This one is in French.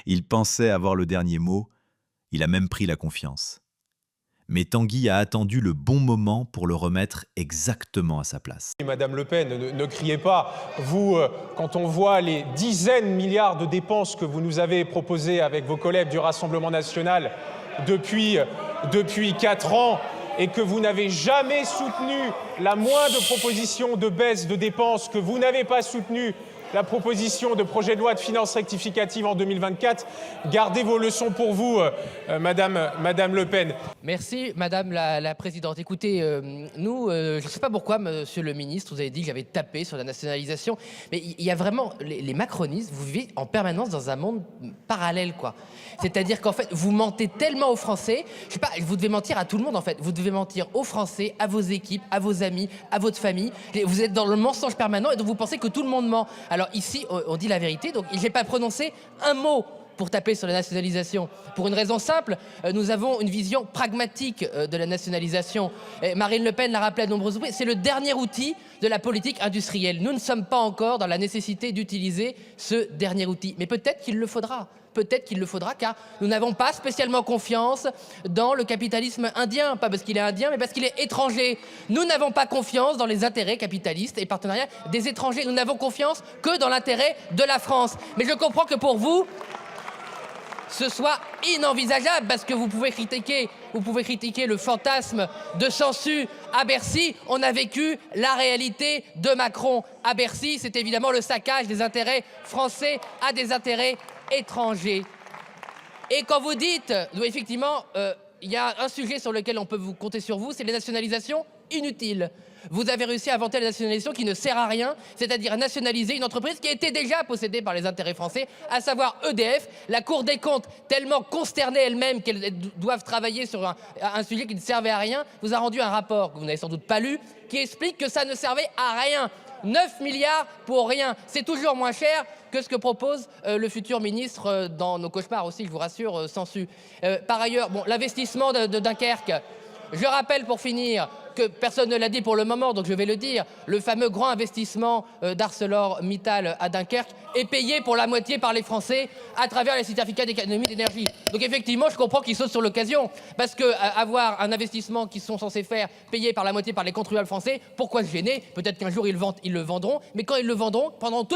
Il pensait avoir le dernier mot, il a même pris la confiance. Mais Tanguy a attendu le bon moment pour le remettre exactement à sa place. Madame Le Pen, ne criez pas. Vous, quand on voit les dizaines de milliards de dépenses que vous nous avez proposées avec vos collègues du Rassemblement national depuis 4 ans, et que vous n'avez jamais soutenu la moindre proposition de baisse de dépenses, que vous n'avez pas soutenu la proposition de projet de loi de finances rectificative en 2024. Gardez vos leçons pour vous, Madame Le Pen. Merci, Madame la Présidente. Écoutez, je ne sais pas pourquoi, Monsieur le Ministre, vous avez dit que j'avais tapé sur la nationalisation, mais il y a vraiment, les macronistes, vous vivez en permanence dans un monde parallèle, quoi. C'est-à-dire qu'en fait, vous mentez tellement aux Français, je sais pas, vous devez mentir à tout le monde, en fait. Vous devez mentir aux Français, à vos équipes, à vos amis, à votre famille. Vous êtes dans le mensonge permanent et donc vous pensez que tout le monde ment. Alors ici, on dit la vérité, donc je n'ai pas prononcé un mot pour taper sur la nationalisation. Pour une raison simple, nous avons une vision pragmatique de la nationalisation. Et Marine Le Pen l'a rappelé à de nombreuses reprises, c'est le dernier outil de la politique industrielle. Nous ne sommes pas encore dans la nécessité d'utiliser ce dernier outil. Mais peut-être qu'il le faudra. Peut-être qu'il le faudra, car nous n'avons pas spécialement confiance dans le capitalisme indien. Pas parce qu'il est indien, mais parce qu'il est étranger. Nous n'avons pas confiance dans les intérêts capitalistes et partenariats des étrangers. Nous n'avons confiance que dans l'intérêt de la France. Mais je comprends que pour vous, ce soit inenvisageable, parce que vous pouvez critiquer le fantasme de Sansu à Bercy. On a vécu la réalité de Macron à Bercy. C'est évidemment le saccage des intérêts français à des intérêts étrangers. Et quand vous dites, effectivement, il y a un sujet sur lequel on peut vous compter sur vous, c'est les nationalisations inutiles. Vous avez réussi à inventer la nationalisation qui ne sert à rien, c'est-à-dire à nationaliser une entreprise qui était déjà possédée par les intérêts français, à savoir EDF. La Cour des comptes, tellement consternée elle-même qu'elles doivent travailler sur un sujet qui ne servait à rien, vous a rendu un rapport que vous n'avez sans doute pas lu, qui explique que ça ne servait à rien. 9 milliards pour rien. C'est toujours moins cher que ce que propose le futur ministre dans nos cauchemars aussi, je vous rassure, Sansu. Par ailleurs, l'investissement de Dunkerque. Je rappelle pour finir que personne ne l'a dit pour le moment, donc je vais le dire, le fameux grand investissement d'ArcelorMittal à Dunkerque est payé pour la moitié par les Français à travers les certificats d'économie d'énergie. Donc effectivement, je comprends qu'ils sautent sur l'occasion, parce que avoir un investissement qu'ils sont censés faire payé par la moitié par les contribuables français, pourquoi se gêner? Peut-être qu'un jour ils le vendront, mais quand ils le vendront, pendant tout